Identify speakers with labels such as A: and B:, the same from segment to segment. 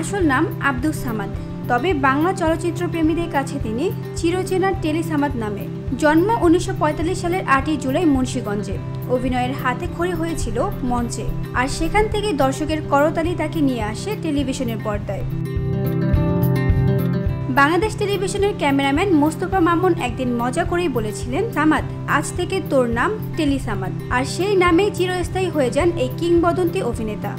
A: আসল নাম আব্দুস সামাদ, তবে বাংলা চলচ্চিত্র প্রেমীদের কাছে তিনি চিরচেনা টেলি সামাদ নামে। জন্ম 1945 সালের 8ই জুলাই মুন্সিগঞ্জে। অভিনয়ের হাতে খড়ি হয়েছিল মঞ্চে, আর সেখান থেকে দর্শকের করতালি তাকে নিয়ে আসে টেলিভিশনের পর্দায়। বাংলাদেশ টেলিভিশনের ক্যামেরাম্যান মোস্তফা মামুন একদিন মজা করেই বলেছিলেন, সামাদ, আজ থেকে তোর নাম টেলি সামাদ। আর সেই নামেই চিরস্থায়ী হয়ে যান এই কিংবদন্তি অভিনেতা।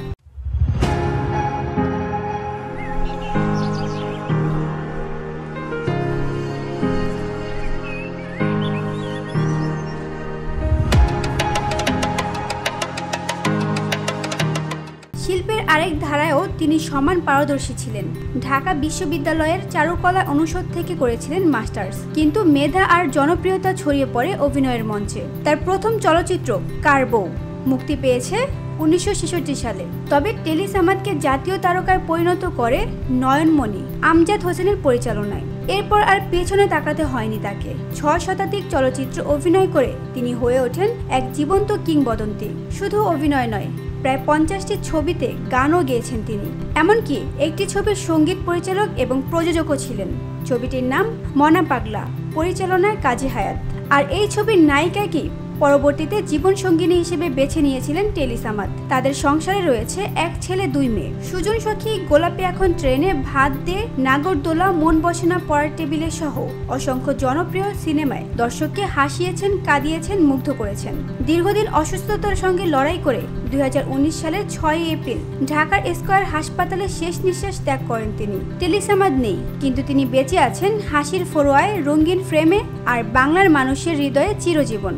A: শিল্পের আরেক ধারায়ও তিনি সমান পারদর্শী ছিলেন। ঢাকা বিশ্ববিদ্যালয়ের চারুকলা অনুষদ থেকে করেছিলেন মাস্টার্স, কিন্তু মেধা আর জনপ্রিয়তা ছড়িয়ে পড়ে অভিনয়ের মঞ্চে। তার প্রথম চলচ্চিত্র কার বউ মুক্তি পেয়েছে 1966 সালে। তবে টেলি সামাদকে জাতীয় তারকায় পরিণত করে নয়নমণি আমজাদ হোসেনের পরিচালনায়। এরপর আর পেছনে তাকাতে হয়নি তাকে। 6 শতাধিক চলচ্চিত্র অভিনয় করে তিনি হয়ে ওঠেন এক জীবন্ত কিংবদন্তি। শুধু অভিনয় নয়, প্রায় 50টি ছবিতে গানও গেয়েছেন তিনি। এমনকি একটি ছবির সঙ্গীত পরিচালক এবং প্রযোজকও ছিলেন। ছবিটির নাম মনা পাগলা, পরিচালনায় কাজী হায়াত। আর এই ছবির নায়িকাকে পরবর্তীতে জীবনসঙ্গিনী হিসেবে বেছে নিয়েছিলেন টেলি সামাদ। তাদের সংসারে রয়েছে এক ছেলে 2 মেয়ে। সুজন সখী, গোলাপি এখন ট্রেনে, ভাত দে, নাগরদোলা, মন বসে না পড়ার টেবিলে সহ অসংখ্য জনপ্রিয় সিনেমায় দর্শককে হাসিয়েছেন, কাঁদিয়েছেন, মুগ্ধ করেছেন। দীর্ঘদিন অসুস্থতার সঙ্গে লড়াই করে 2019 সালের 6 এপ্রিল ঢাকার স্কয়ার হাসপাতালে শেষ নিঃশ্বাস ত্যাগ করেন তিনি। টেলি সামাদ নেই, কিন্তু তিনি বেঁচে আছেন হাসির ফোড়ায়, রঙিন ফ্রেমে, আর বাংলার মানুষের হৃদয়ে চিরজীবন।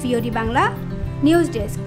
A: VOD Bangla news desk.